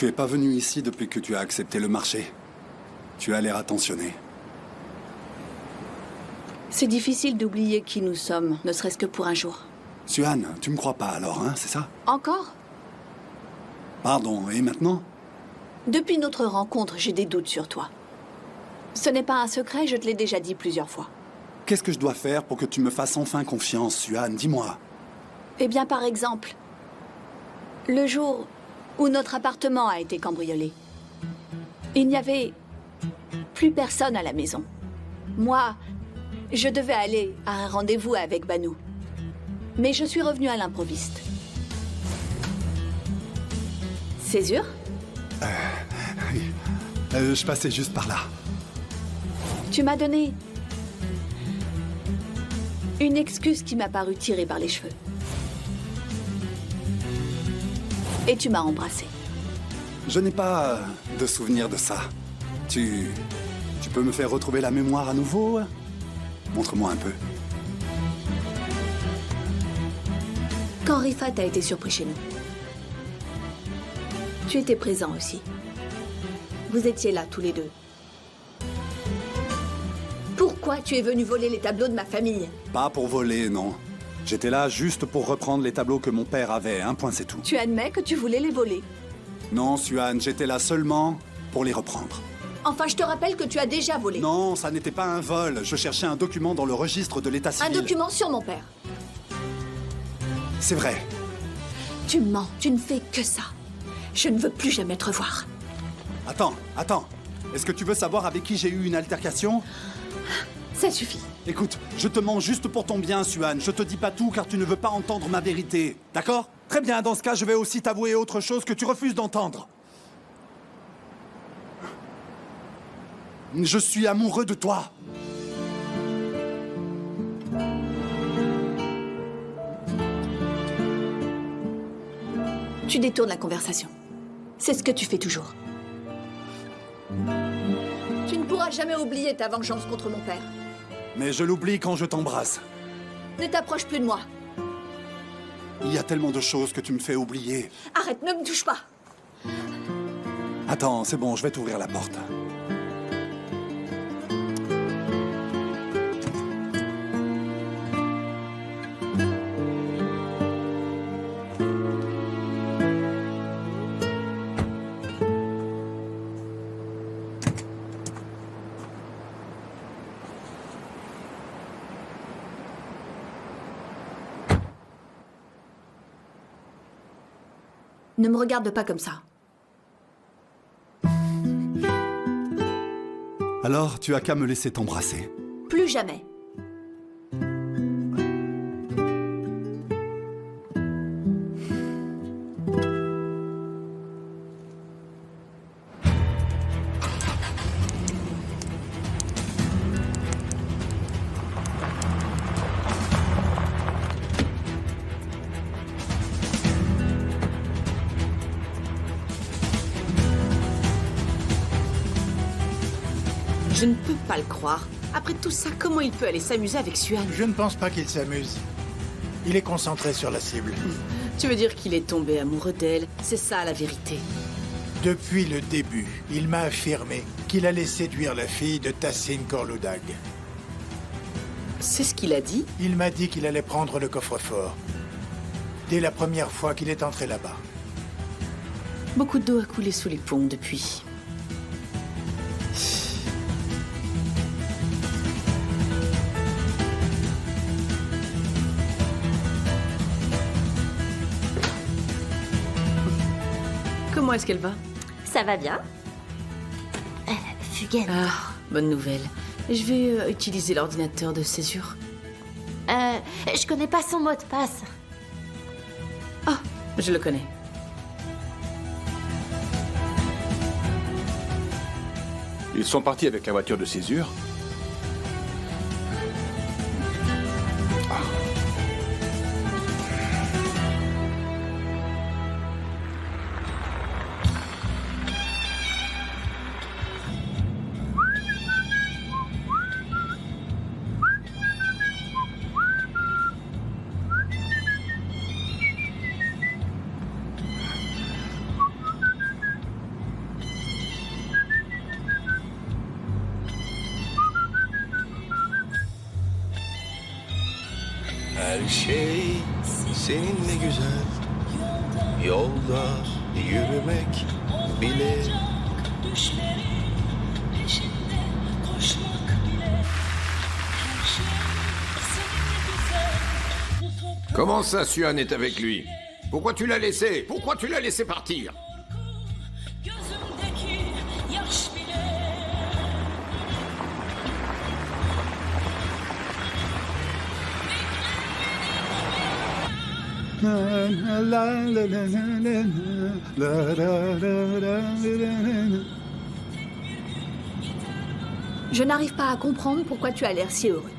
Tu es pas venu ici depuis que tu as accepté le marché. Tu as l'air attentionné. C'est difficile d'oublier qui nous sommes, ne serait-ce que pour un jour. Suhan, tu me crois pas alors, hein, c'est ça? Encore? Pardon, et maintenant? Depuis notre rencontre, j'ai des doutes sur toi. Ce n'est pas un secret, je te l'ai déjà dit plusieurs fois. Qu'est-ce que je dois faire pour que tu me fasses enfin confiance, Suhan? Dis-moi. Eh bien, par exemple, le jour où notre appartement a été cambriolé, il n'y avait plus personne à la maison. Moi, je devais aller à un rendez-vous avec Banu. Mais je suis revenue à l'improviste. Césure? Je passais juste par là. Tu m'as donné une excuse qui m'a paru tirée par les cheveux. Et tu m'as embrassée. Je n'ai pas de souvenir de ça. Tu peux me faire retrouver la mémoire à nouveau? Montre-moi un peu. Quand Rifat a été surpris chez nous, tu étais présent aussi. Vous étiez là tous les deux. Pourquoi tu es venu voler les tableaux de ma famille? Pas pour voler, non. J'étais là juste pour reprendre les tableaux que mon père avait, un point c'est tout. Tu admets que tu voulais les voler? Non, Suhan, j'étais là seulement pour les reprendre. Enfin, je te rappelle que tu as déjà volé. Non, ça n'était pas un vol. Je cherchais un document dans le registre de l'état civil. Un document sur mon père. C'est vrai. Tu mens, tu ne fais que ça. Je ne veux plus jamais te revoir. Attends. Est-ce que tu veux savoir avec qui j'ai eu une altercation? Ça suffit. Écoute, je te mens juste pour ton bien, Suhan. Je te dis pas tout car tu ne veux pas entendre ma vérité. D'accord? Très bien, dans ce cas, je vais aussi t'avouer autre chose que tu refuses d'entendre. Je suis amoureux de toi. Tu détournes la conversation. C'est ce que tu fais toujours. Tu ne pourras jamais oublier ta vengeance contre mon père. Mais je l'oublie quand je t'embrasse. Ne t'approche plus de moi. Il y a tellement de choses que tu me fais oublier. Arrête, ne me touche pas. Attends, c'est bon, je vais t'ouvrir la porte. Ne me regarde pas comme ça. Alors, tu as qu'à me laisser t'embrasser. Plus jamais. Je ne peux pas le croire. Après tout ça, comment il peut aller s'amuser avec Suhan? Je ne pense pas qu'il s'amuse. Il est concentré sur la cible. Tu veux dire qu'il est tombé amoureux d'elle? C'est ça la vérité. Depuis le début, il m'a affirmé qu'il allait séduire la fille de Tassin Korloudag. C'est ce qu'il a dit? Il m'a dit qu'il allait prendre le coffre-fort. Dès la première fois qu'il est entré là-bas. Beaucoup d'eau a coulé sous les ponts depuis. Comment est-ce qu'elle va? Ça va bien? Fugen. Ah, bonne nouvelle. Je vais utiliser l'ordinateur de Césure. Je connais pas son mot de passe. Ah, je le connais. Ils sont partis avec la voiture de Césure. Her şey seninle güzel. Yolda yürümek bile. Comment ça, Suan est avec lui? Pourquoi tu l'as laissé? Pourquoi tu l'as laissé partir? Je n'arrive pas à comprendre pourquoi tu as l'air si heureux.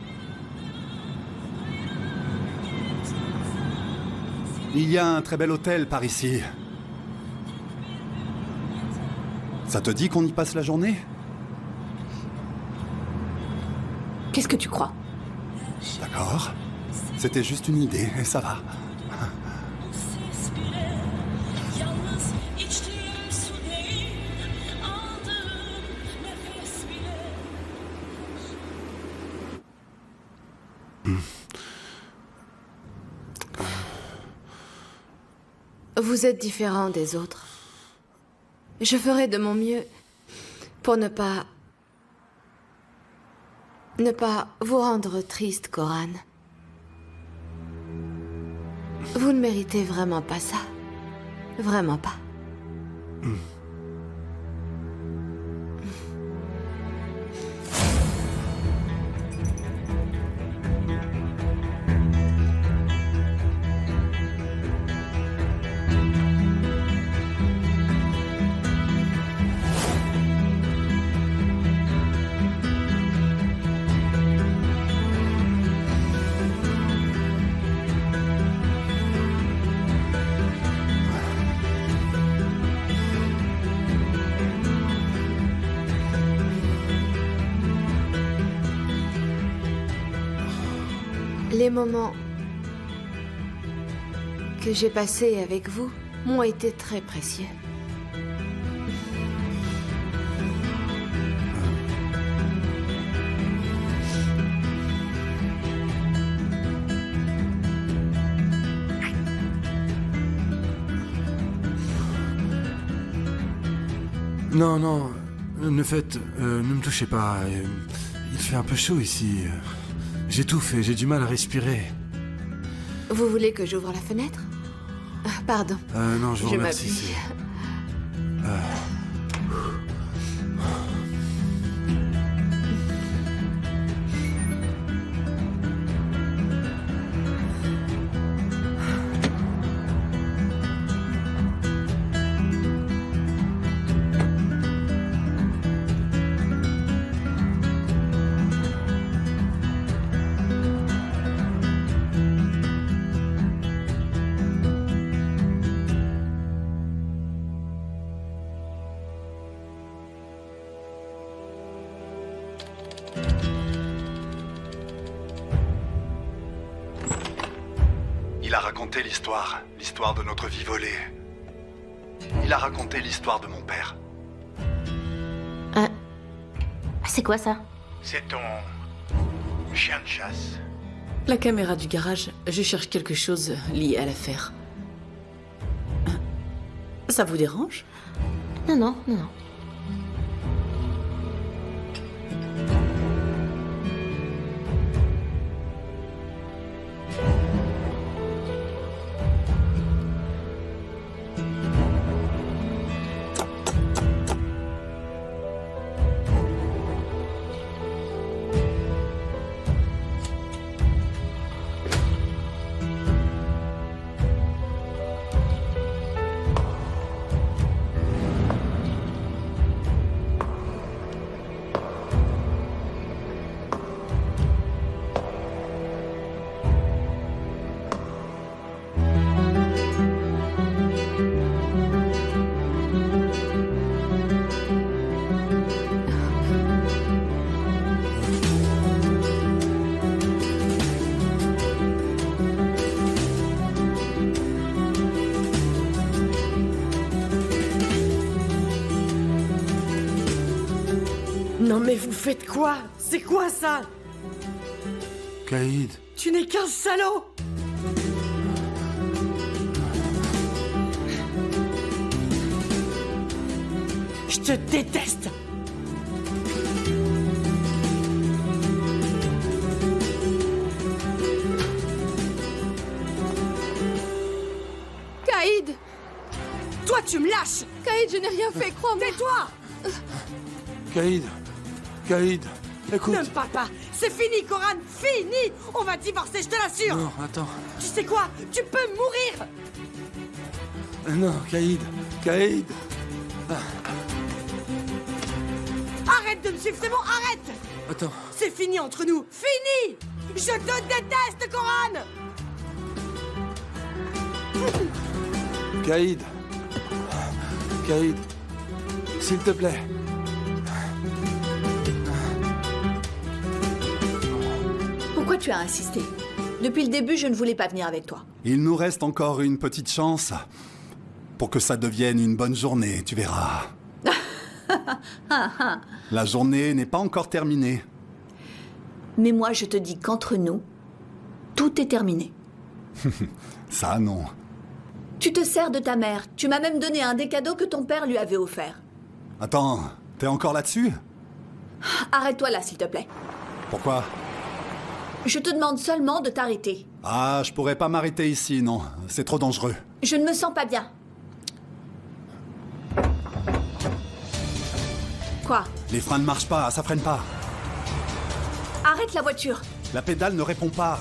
Il y a un très bel hôtel par ici. Ça te dit qu'on y passe la journée? Qu'est-ce que tu crois? D'accord. C'était juste une idée, et ça va. Vous êtes différent des autres. Je ferai de mon mieux pour ne pas vous rendre triste, Coran. Vous ne méritez vraiment pas ça. Vraiment pas. Les moments que j'ai passés avec vous m'ont été très précieux. Non, non, ne me touchez pas. Il fait un peu chaud ici. J'étouffe et j'ai du mal à respirer. Vous voulez que j'ouvre la fenêtre? Pardon. Non, je vous remercie. Il a raconté l'histoire de notre vie volée. Il a raconté l'histoire de mon père. C'est quoi ça? C'est ton chien de chasse. La caméra du garage, je cherche quelque chose lié à l'affaire. Ça vous dérange? Non, non, non, non. Non mais vous faites quoi? C'est quoi ça? Kaïd. Tu n'es qu'un salaud! Je te déteste! Kaïd! Toi, tu me lâches! Kaïd, je n'ai rien fait, crois-moi. Tais-toi! Kaïd. Kaïd. Écoute. Ne me parle pas! C'est fini, Coran! Fini! On va divorcer, je te l'assure! Non, attends. Tu sais quoi? Tu peux mourir! Non, Kaïd. Kaïd. Arrête de me suivre, c'est bon, arrête! Attends. C'est fini entre nous! Fini! Je te déteste, Coran! Kaïd. Kaïd. S'il te plaît. Pourquoi tu as insisté? Depuis le début, je ne voulais pas venir avec toi. Il nous reste encore une petite chance pour que ça devienne une bonne journée, tu verras. La journée n'est pas encore terminée. Mais moi, je te dis qu'entre nous, tout est terminé. Ça, non. Tu te sers de ta mère. Tu m'as même donné un des cadeaux que ton père lui avait offert. Attends, t'es encore là-dessus? Arrête-toi là, s'il te plaît. Pourquoi? Je te demande seulement de t'arrêter. Ah, je pourrais pas m'arrêter ici, non. C'est trop dangereux. Je ne me sens pas bien. Quoi? Les freins ne marchent pas, ça freine pas. Arrête la voiture. La pédale ne répond pas.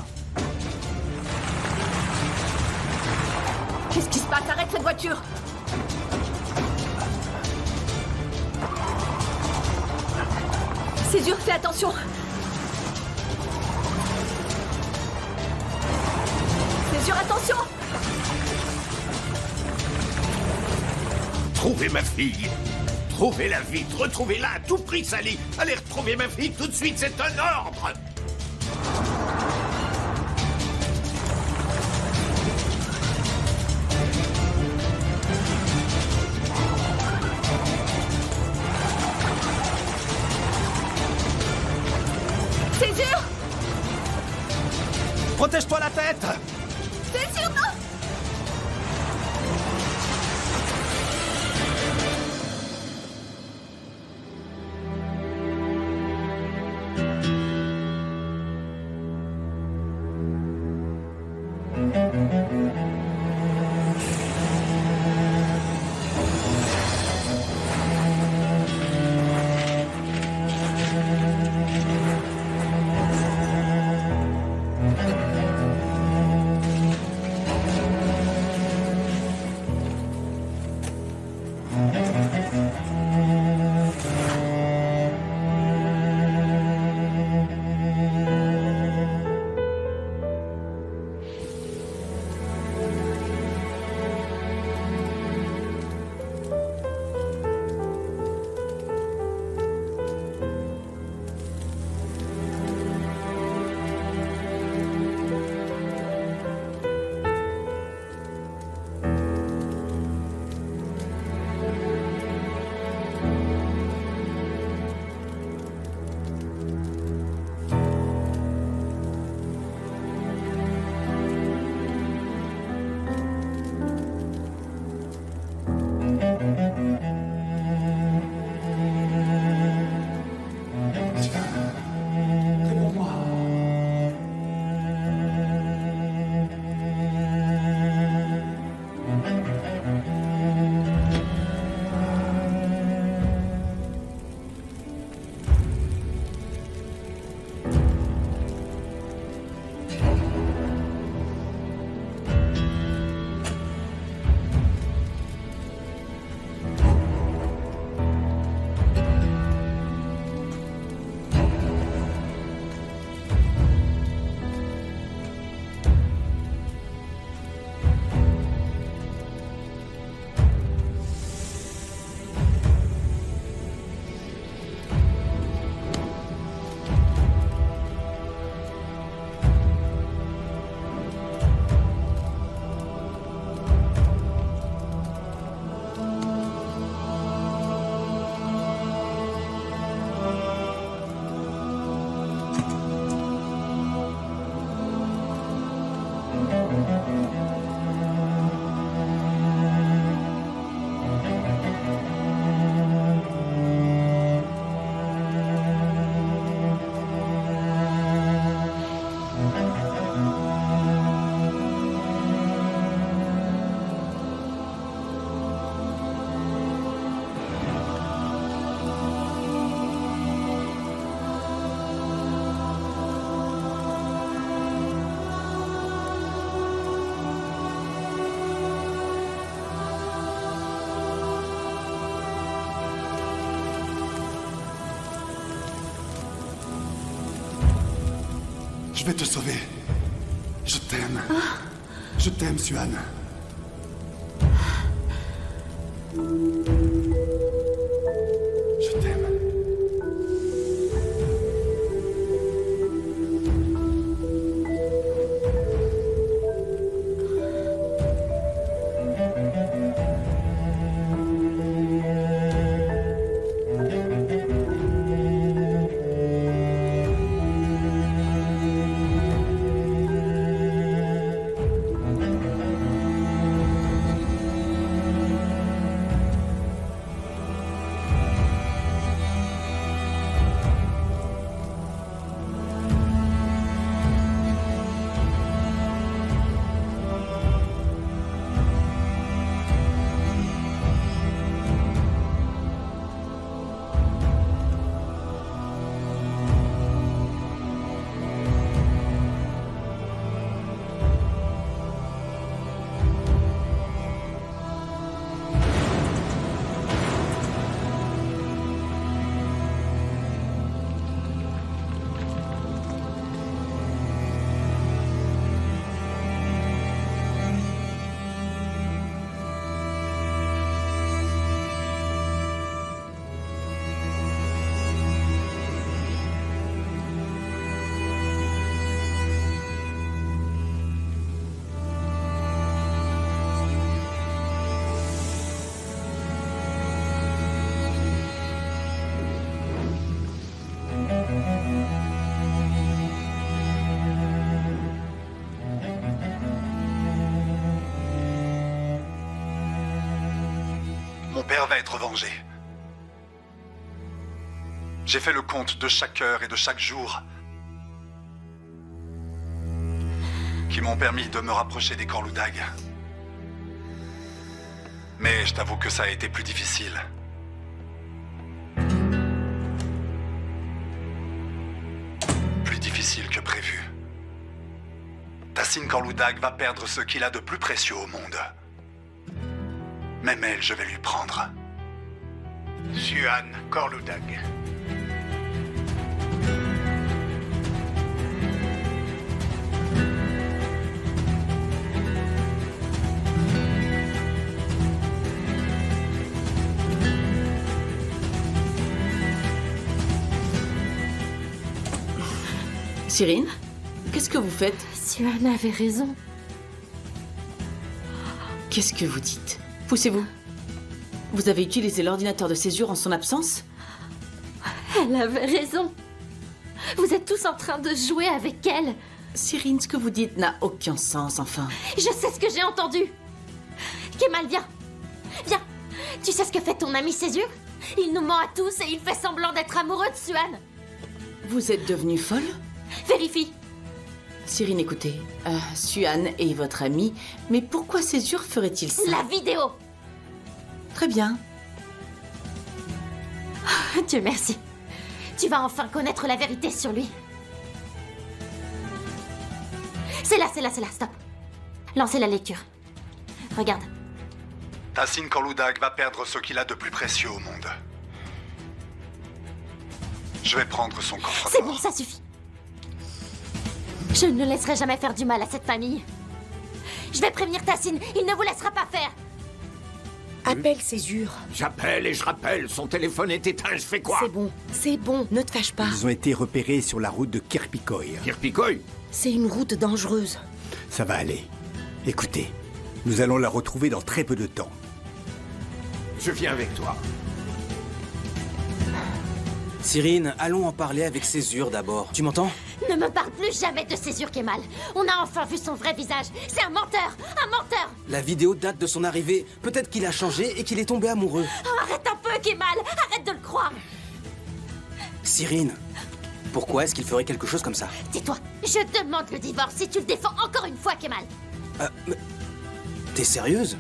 Qu'est-ce qui se passe? Arrête cette voiture. Césure, fais attention. Césure, attention. Trouvez ma fille. Trouvez-la vite. Retrouvez-la à tout prix, Sally. Allez retrouver ma fille tout de suite, c'est un ordre. Césure. Protège-toi la tête! Césure, non. Je vais te sauver. Je t'aime. Je t'aime, Suan. Je t'aime. Mon père va être vengé. J'ai fait le compte de chaque heure et de chaque jour qui m'ont permis de me rapprocher des Corloudag. Mais je t'avoue que ça a été plus difficile. Plus difficile que prévu. Tassin Corloudag va perdre ce qu'il a de plus précieux au monde. Même elle, je vais lui prendre. Suan Corloudag. Cyrine, qu'est-ce que vous faites? Suan avait raison. Qu'est-ce que vous dites? Poussez-vous. Vous avez utilisé l'ordinateur de césure en son absence? Elle avait raison. Vous êtes tous en train de jouer avec elle. Cyrine, ce que vous dites n'a aucun sens, enfin. Je sais ce que j'ai entendu. Kemal, viens. Viens. Tu sais ce que fait ton ami Césure? Il nous ment à tous et il fait semblant d'être amoureux de Suan. Vous êtes devenue folle? Vérifie. Cyrine, écoutez, Suan est votre ami, mais pourquoi Césure ferait-il ça? La vidéo. Très bien. Dieu merci. Tu vas enfin connaître la vérité sur lui. C'est là, stop. Lancez la lecture. Regarde. Tassin Corloudag va perdre ce qu'il a de plus précieux au monde. Je vais prendre son coffre-fort. C'est bon, ça suffit. Je ne laisserai jamais faire du mal à cette famille. Je vais prévenir Tassin, il ne vous laissera pas faire. Appelle Césure. J'appelle et je rappelle, son téléphone est éteint, je fais quoi? C'est bon, ne te fâche pas. Ils ont été repérés sur la route de Kirpikoy. Kirpikoy? C'est une route dangereuse. Ça va aller. Écoutez, nous allons la retrouver dans très peu de temps. Je viens avec toi. Cyrine, allons en parler avec Césure d'abord. Tu m'entends? Ne me parle plus jamais de Césure Kemal. On a enfin vu son vrai visage. C'est un menteur. Un menteur. La vidéo date de son arrivée. Peut-être qu'il a changé et qu'il est tombé amoureux. Oh, arrête un peu, Kemal. Arrête de le croire. Cyrine, pourquoi est-ce qu'il ferait quelque chose comme ça? Tais-toi. Je demande le divorce si tu le défends encore une fois, Kemal. Mais... T'es sérieuse?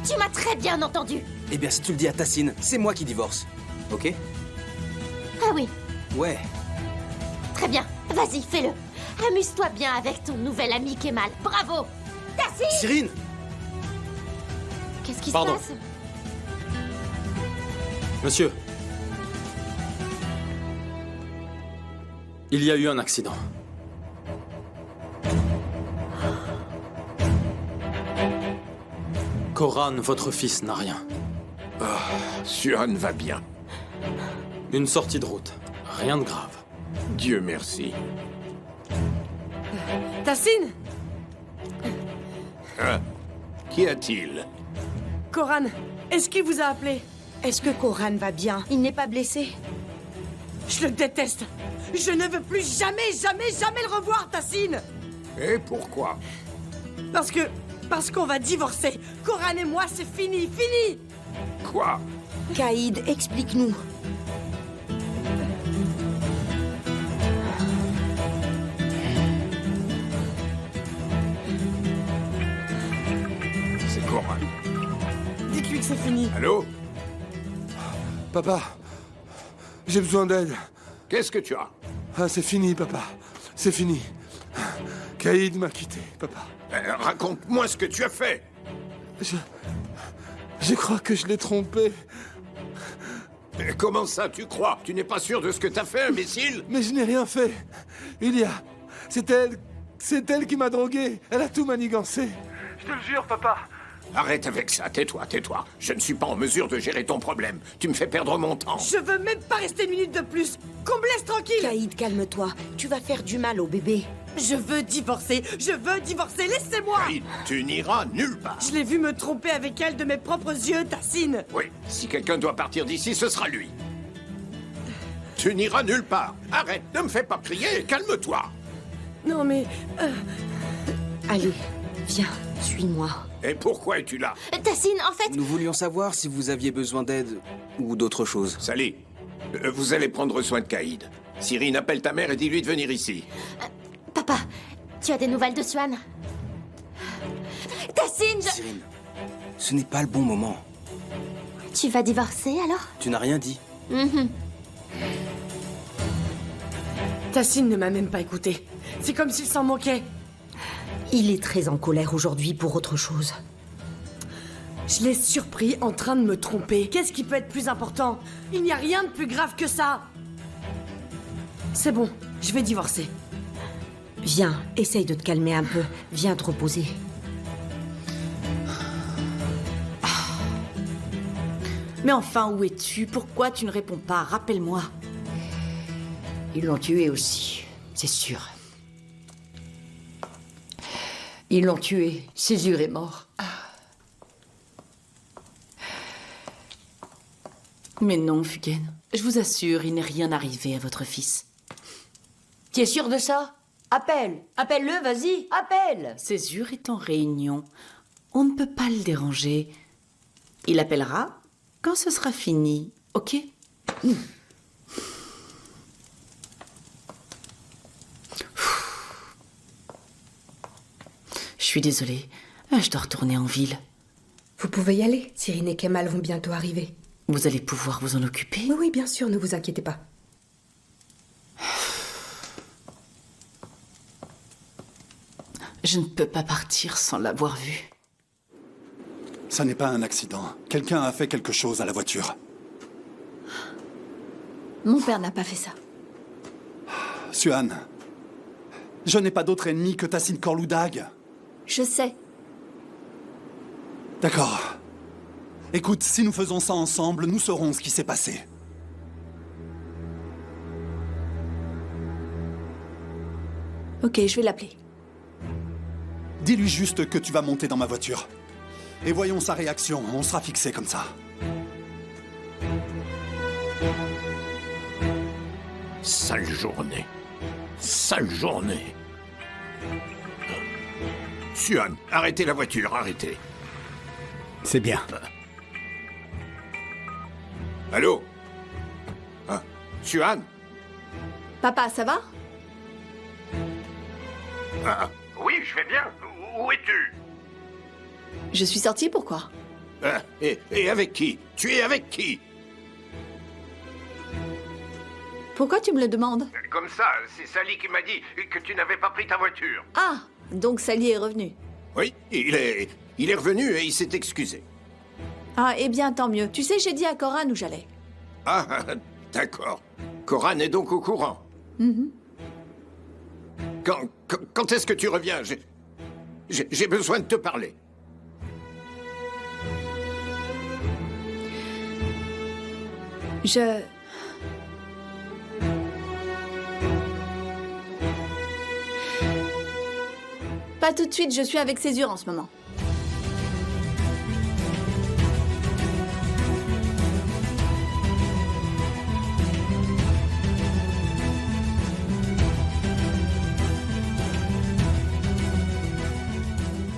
Tu m'as très bien entendu. Eh bien, si tu le dis à Tassin, c'est moi qui divorce. Ok? Ah oui. Ouais. Très bien. Vas-y, fais-le. Amuse-toi bien avec ton nouvel ami Kemal. Bravo. Tassin! Cyrine! Qu'est-ce qui se Pardon. passe? Monsieur. Il y a eu un accident. Koran, votre fils, n'a rien. Suan va bien. Une sortie de route. Rien de grave. Dieu merci. Tassine! Hein? Qu'y a-t-il? Koran, est-ce qu'il vous a appelé? Est-ce que Koran va bien? Il n'est pas blessé? Je le déteste! Je ne veux plus jamais le revoir, Tassine! Et pourquoi? Parce qu'on va divorcer! Koran et moi, c'est fini! Quoi? Caïd, explique-nous. C'est Koran. Dites-lui que c'est fini. Allô? Papa, j'ai besoin d'aide. Qu'est-ce que tu as? Ah, c'est fini, papa. C'est fini. Caïd m'a quitté, papa. Raconte-moi ce que tu as fait. Je crois que je l'ai trompé. Comment ça, tu crois? Tu n'es pas sûr de ce que t'as fait, imbécile? Mais je n'ai rien fait. C'est elle qui m'a drogué. Elle a tout manigancé. Je te le jure, papa. Arrête avec ça, tais-toi. Je ne suis pas en mesure de gérer ton problème. Tu me fais perdre mon temps. Je veux même pas rester une minute de plus. Qu'on me laisse tranquille. Caïd, calme-toi. Tu vas faire du mal au bébé. Je veux divorcer. Laissez-moi. Caïd, tu n'iras nulle part. Je l'ai vu me tromper avec elle de mes propres yeux, Tassine. Oui, si quelqu'un doit partir d'ici, ce sera lui. Tu n'iras nulle part. Arrête, ne me fais pas crier, calme-toi. Non mais... Allez, viens, suis-moi. Et pourquoi es-tu là? Tassine, en fait... Nous voulions savoir si vous aviez besoin d'aide ou d'autre chose. Sally, vous allez prendre soin de Caïd. Cyrine, appelle ta mère et dis-lui de venir ici. Papa, tu as des nouvelles de Suan? Tassine, Cyrine, ce n'est pas le bon moment. Tu vas divorcer, alors? Tu n'as rien dit. Tassine ne m'a même pas écouté. C'est comme s'il s'en manquait. Il est très en colère aujourd'hui pour autre chose. Je l'ai surpris en train de me tromper. Qu'est-ce qui peut être plus important? Il n'y a rien de plus grave que ça. C'est bon, je vais divorcer. Viens, essaye de te calmer un peu. Viens te reposer. Mais enfin, où es-tu? Pourquoi tu ne réponds pas? Rappelle-moi. Ils l'ont tué aussi, c'est sûr. Ils l'ont tué. Césure est mort. Mais non, Fugen. Je vous assure, il n'est rien arrivé à votre fils. Tu es sûr de ça? Appelle-le, vas-y, appelle. Césure est en réunion. On ne peut pas le déranger. Il appellera quand ce sera fini, ok? Je suis désolée. Je dois retourner en ville. Vous pouvez y aller. Cyrine et Kemal vont bientôt arriver. Vous allez pouvoir vous en occuper? Oui, bien sûr, ne vous inquiétez pas. Je ne peux pas partir sans l'avoir vu. Ça n'est pas un accident. Quelqu'un a fait quelque chose à la voiture. Mon père n'a pas fait ça. Suan, je n'ai pas d'autre ennemi que Tassine Korloudag. Je sais. D'accord. Écoute, si nous faisons ça ensemble, nous saurons ce qui s'est passé. Ok, je vais l'appeler. Dis-lui juste que tu vas monter dans ma voiture. Et voyons sa réaction, on sera fixé comme ça. Sale journée. Sale journée. Suan, arrêtez la voiture, arrêtez. C'est bien. Allô? Suan? Papa, ça va? Oui, je vais bien. Où es-tu? Je suis sortie, pourquoi? Et avec qui? Tu es avec qui? Pourquoi tu me le demandes? Comme ça, c'est Sally qui m'a dit que tu n'avais pas pris ta voiture. Ah, donc Sally est revenue. Oui, il est revenu et il s'est excusé. Ah, eh bien, tant mieux. Tu sais, j'ai dit à Koran où j'allais. Ah, d'accord. Koran est donc au courant. Quand est-ce que tu reviens? J'ai besoin de te parler. Je... Pas tout de suite, je suis avec Césure en ce moment.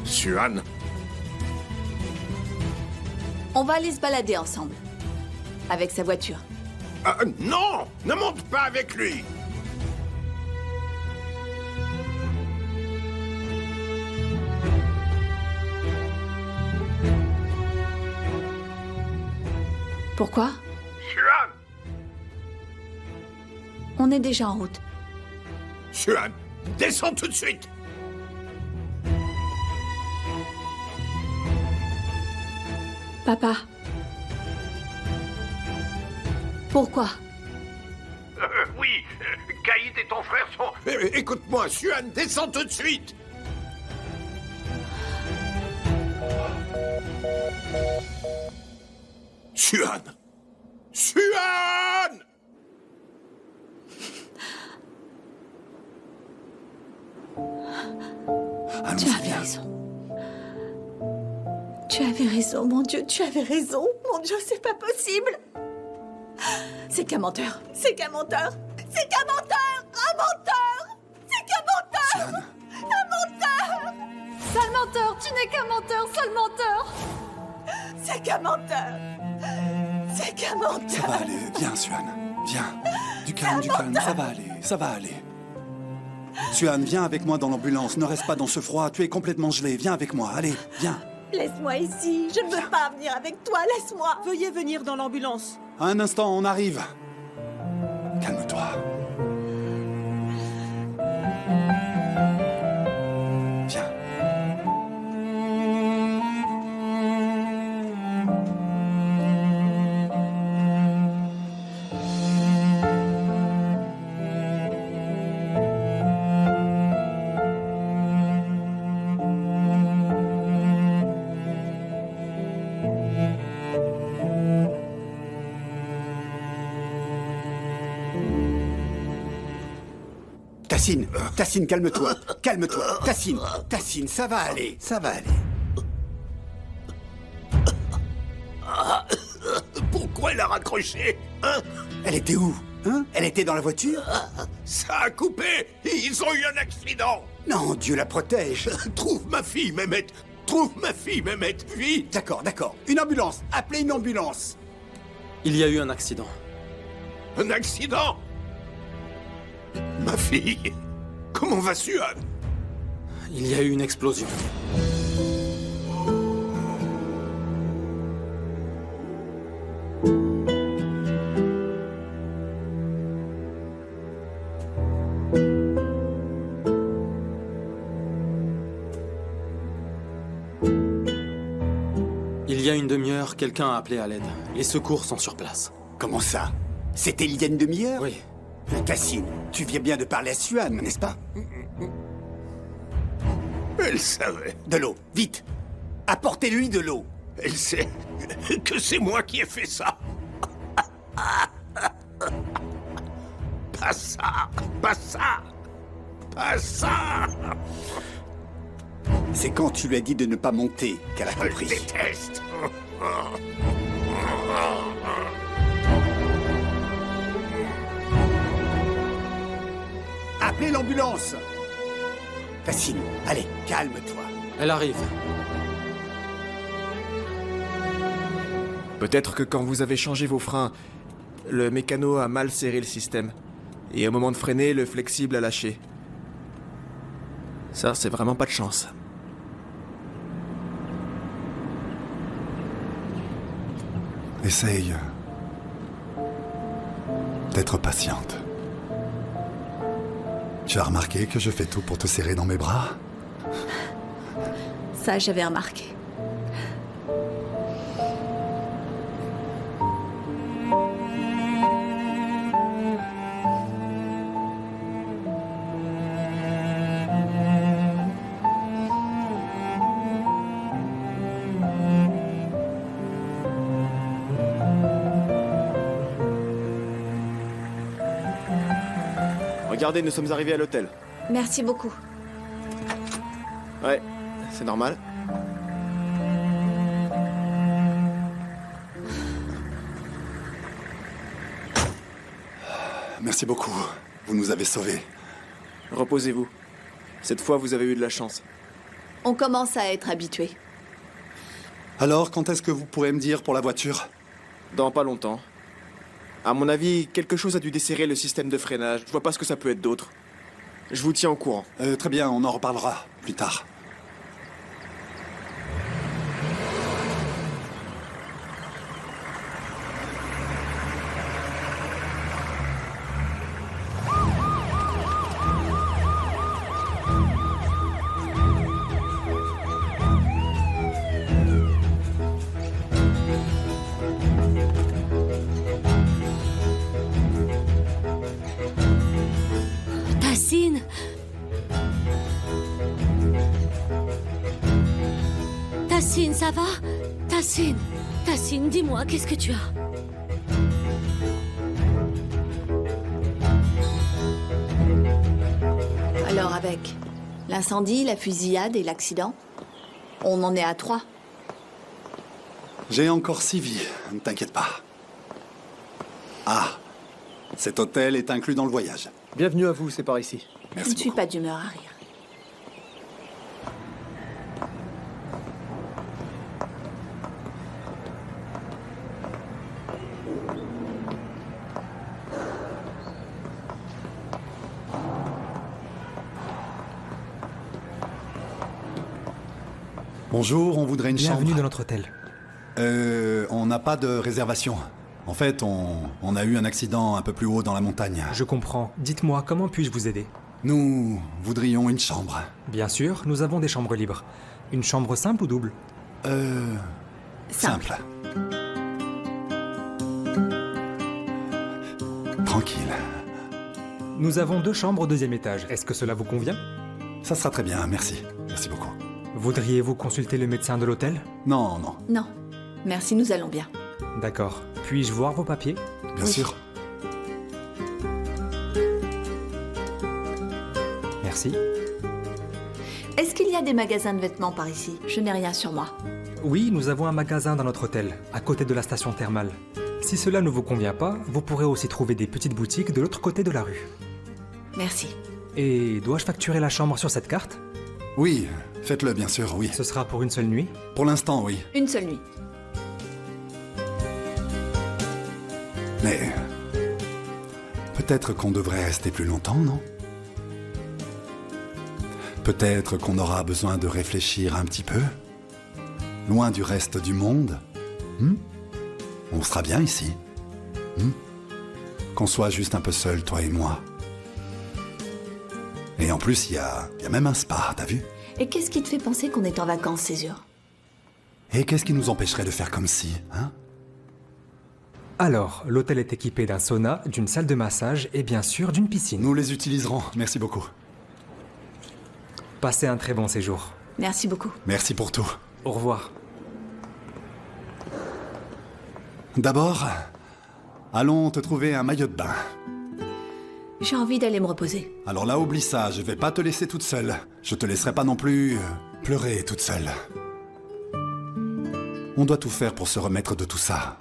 Suan, On va aller se balader ensemble. Avec sa voiture. non! Ne monte pas avec lui! Pourquoi? Suan! On est déjà en route. Suan, descends tout de suite! Papa. Pourquoi? Oui, Caïd et ton frère sont... Écoute-moi, Suan, descends tout de suite! Suan! Suan! Tu avais raison. Tu avais raison, mon Dieu, tu avais raison. Mon Dieu, c'est pas possible. C'est qu'un menteur. C'est qu'un menteur. C'est qu'un menteur. Un menteur. C'est qu'un menteur. Un menteur. Sale menteur. Tu n'es qu'un menteur. Sale menteur. C'est qu'un menteur. C'est qu'un menteur. Ça va aller. Viens, Suan. Viens. Du calme, du calme. Ça va aller. Ça va aller. Suan, viens avec moi dans l'ambulance. Ne reste pas dans ce froid. Tu es complètement gelé. Viens avec moi. Allez, viens. Laisse-moi ici. Je ne veux pas venir avec toi. Laisse-moi. Veuillez venir dans l'ambulance. Un instant, on arrive. Calme-toi. Viens. Tassine, calme-toi. Calme-toi. Tassine, ça va aller. Ça va aller. Pourquoi elle a raccroché, hein? Elle était où? Hein? Elle était dans la voiture? Ça a coupé! Ils ont eu un accident! Non, Dieu la protège. Trouve ma fille, Mehmet! Trouve ma fille, Mehmet! Vite! D'accord. Une ambulance. Appelez une ambulance. Il y a eu un accident. Un accident? Ma fille! Comment va Suan? Il y a eu une explosion. Il y a une demi-heure, quelqu'un a appelé à l'aide. Les secours sont sur place. Comment ça? C'était il y a une demi-heure? Oui. Tassine, tu viens bien de parler à Suan, n'est-ce pas? Elle savait. De l'eau, vite! Apportez-lui de l'eau! Elle sait que c'est moi qui ai fait ça. Pas ça! Pas ça! Pas ça! C'est quand tu lui as dit de ne pas monter qu'elle a compris. Je le déteste! Appelez l'ambulance! Tassine, allez, calme-toi. Elle arrive. Peut-être que quand vous avez changé vos freins, le mécano a mal serré le système. Et au moment de freiner, le flexible a lâché. Ça, c'est vraiment pas de chance. Essaye d'être patiente. Tu as remarqué que je fais tout pour te serrer dans mes bras? Ça, j'avais remarqué. Regardez, nous sommes arrivés à l'hôtel. Merci beaucoup. Ouais, c'est normal. Merci beaucoup. Vous nous avez sauvés. Reposez-vous. Cette fois, vous avez eu de la chance. On commence à être habitués. Alors, quand est-ce que vous pourrez me dire pour la voiture? Dans pas longtemps. À mon avis, quelque chose a dû desserrer le système de freinage. Je vois pas ce que ça peut être d'autre. Je vous tiens au courant. Très bien, on en reparlera plus tard. Tassine! Tassine, ça va? Tassine! Tassine, dis-moi, qu'est-ce que tu as? Alors avec l'incendie, la fusillade et l'accident, on en est à 3. J'ai encore 6 vies, ne t'inquiète pas. Ah, cet hôtel est inclus dans le voyage. Bienvenue à vous, c'est par ici. Je ne suis pas d'humeur à rire. Bonjour, on voudrait une chambre. Bienvenue dans notre hôtel. On n'a pas de réservation. En fait, on a eu un accident un peu plus haut dans la montagne. Je comprends. Dites-moi, comment puis-je vous aider? Nous voudrions une chambre. Bien sûr, nous avons des chambres libres. Une chambre simple ou double? Simple. Tranquille. Nous avons 2 chambres au 2e étage. Est-ce que cela vous convient? Ça sera très bien, merci. Merci beaucoup. Voudriez-vous consulter le médecin de l'hôtel? Non, non. Non. Merci, nous allons bien. D'accord. Puis-je voir vos papiers? Bien sûr. Merci. Est-ce qu'il y a des magasins de vêtements par ici? Je n'ai rien sur moi. Oui, nous avons un magasin dans notre hôtel, à côté de la station thermale. Si cela ne vous convient pas, vous pourrez aussi trouver des petites boutiques de l'autre côté de la rue. Merci. Et dois-je facturer la chambre sur cette carte? Oui, faites-le, bien sûr, oui. Ce sera pour une seule nuit? Pour l'instant, oui. Une seule nuit. Mais peut-être qu'on devrait rester plus longtemps, non? Peut-être qu'on aura besoin de réfléchir un petit peu, loin du reste du monde. On sera bien ici. Qu'on soit juste un peu seul, toi et moi. Et en plus, il y a même un spa, t'as vu? Et qu'est-ce qui te fait penser qu'on est en vacances, Césure? Et qu'est-ce qui nous empêcherait de faire comme si, hein? Alors, l'hôtel est équipé d'un sauna, d'une salle de massage et bien sûr d'une piscine. Nous les utiliserons, merci beaucoup. Passez un très bon séjour. Merci beaucoup. Merci pour tout. Au revoir. D'abord, allons te trouver un maillot de bain. J'ai envie d'aller me reposer. Alors là, oublie ça, je vais pas te laisser toute seule. Je te laisserai pas non plus pleurer toute seule. On doit tout faire pour se remettre de tout ça.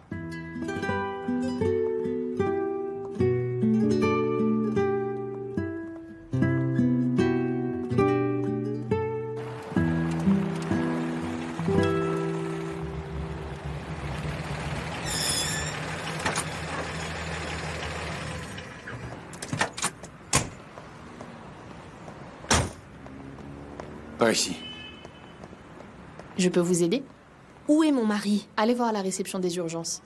Par ici. Je peux vous aider? Où est mon mari? Allez voir à la réception des urgences.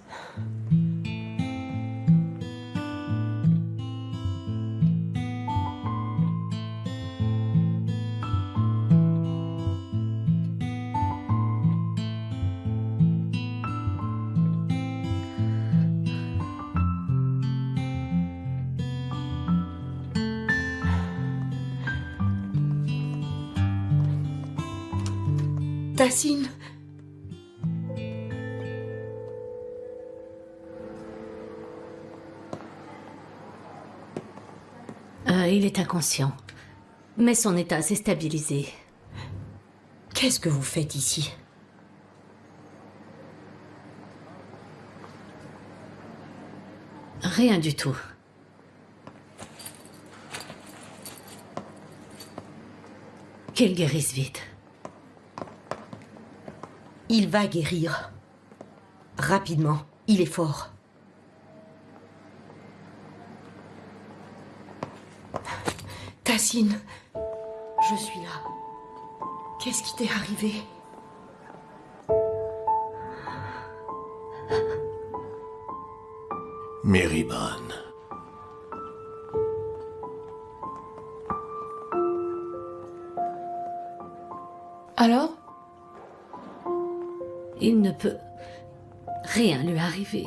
Tassine. il est inconscient. Mais son état s'est stabilisé. Qu'est-ce que vous faites ici? Rien du tout. Qu'il guérisse vite. Il va guérir. Rapidement. Il est fort. Tassine, je suis là. Qu'est-ce qui t'est arrivé? Meriban. Alors? Il ne peut rien lui arriver.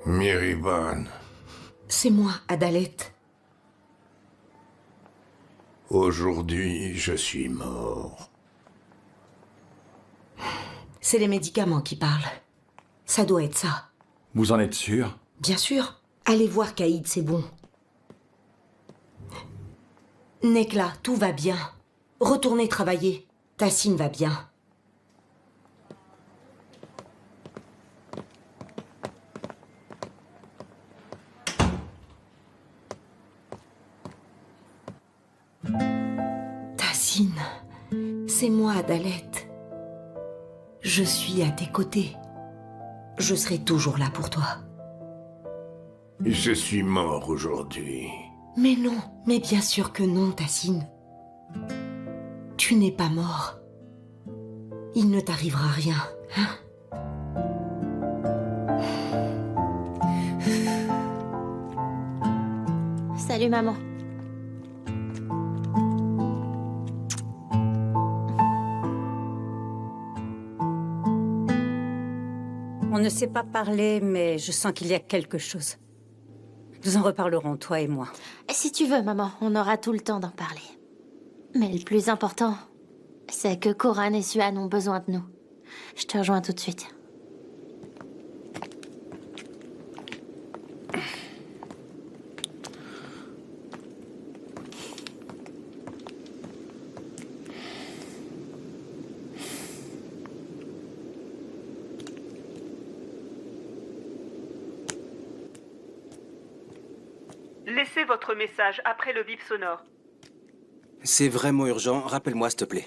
Meriban. C'est moi, Adalet. Aujourd'hui, je suis mort. C'est les médicaments qui parlent. Ça doit être ça. Vous en êtes sûr? Bien sûr. Allez voir Caïd, c'est bon. Nekla, tout va bien. Retournez travailler. Tassine va bien. Tassine, c'est moi, Adalet. Je suis à tes côtés. Je serai toujours là pour toi. Je suis mort aujourd'hui. Mais non, mais bien sûr que non, Tassine. Tu n'es pas mort. Il ne t'arrivera rien, hein? Salut maman. On ne sait pas parler, mais je sens qu'il y a quelque chose. Nous en reparlerons, toi et moi. Si tu veux, maman, on aura tout le temps d'en parler. Mais le plus important, c'est que Coran et Suan ont besoin de nous. Je te rejoins tout de suite. Laissez votre message après le bip sonore. C'est vraiment urgent, rappelle-moi s'il te plaît.